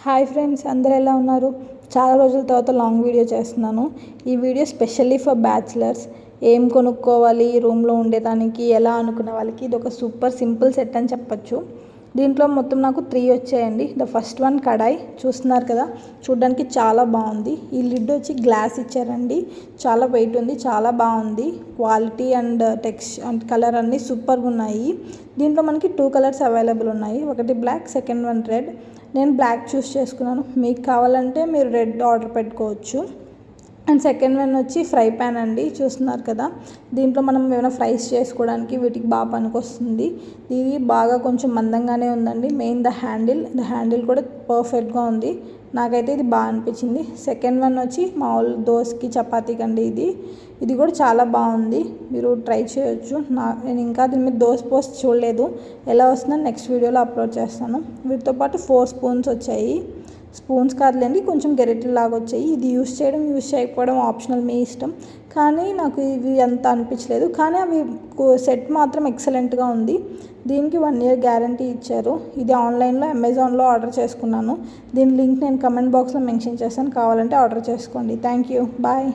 Hi friends, అందరూ ఎలా ఉన్నారు? చాలా రోజుల తర్వాత లాంగ్ వీడియో చేస్తున్నాను. ఈ వీడియో స్పెషల్లీ ఫర్ బ్యాచిలర్స్. ఏం కొనుక్కోవాలి రూమ్లో ఉండేదానికి ఎలా అనుకున్న వాళ్ళకి ఇది ఒక సూపర్ సింపుల్ సెట్ అని చెప్పచ్చు. దీంట్లో మొత్తం నాకు 3 వచ్చాయండి. ద ఫస్ట్ వన్ కడాయి చూస్తున్నారు కదా, చూడడానికి చాలా బాగుంది. ఈ లిడ్ వచ్చి గ్లాస్ ఇచ్చారండి, చాలా వెయిట్ ఉంది, చాలా బాగుంది. Quality and texture and colour అన్నీ సూపర్గా ఉన్నాయి. దీంట్లో మనకి 2 కలర్స్ అవైలబుల్ ఉన్నాయి, ఒకటి బ్లాక్, సెకండ్ వన్ రెడ్. నేను బ్లాక్ చూస్ చేసుకున్నాను, మీకు కావాలంటే మీరు రెడ్ ఆర్డర్ పెట్టుకోవచ్చు. అండ్ సెకండ్ వన్ వచ్చి ఫ్రై ప్యాన్ అండి, చూస్తున్నారు కదా. దీంట్లో మనం ఏమైనా ఫ్రైస్ చేసుకోవడానికి వీటికి బాగా పనికొస్తుంది. ఇది బాగా కొంచెం మందంగానే ఉందండి. మెయిన్ ద హ్యాండిల్ కూడా పర్ఫెక్ట్గా ఉంది. నాకైతే ఇది బాగా అనిపించింది. సెకండ్ వన్ వచ్చి మామూలు దోసకి చపాతీకి అండి. ఇది కూడా చాలా బాగుంది, మీరు ట్రై చేయొచ్చు. నేను ఇంకా దీని మీద దోశ పోస్ట్ చూడలేదు, ఎలా వస్తుందని నెక్స్ట్ వీడియోలో అప్లోడ్ చేస్తాను. వీటితో పాటు 4 స్పూన్స్ వచ్చాయి. స్పూన్స్ కాదులేండి, కొంచెం గెరెట్లాగా వచ్చాయి. ఇది యూస్ చేయకపోవడం ఆప్షనల్, మీ ఇష్టం. కానీ నాకు ఇవి అంత అనిపించలేదు, కానీ అవి సెట్ మాత్రం ఎక్సలెంట్గా ఉంది. దీనికి 1 year గ్యారంటీ ఇచ్చారు. ఇది ఆన్లైన్లో అమెజాన్లో ఆర్డర్ చేసుకున్నాను. దీని లింక్ నేను కమెంట్ బాక్స్లో మెన్షన్ చేస్తాను, కావాలంటే ఆర్డర్ చేసుకోండి. Thank you, bye.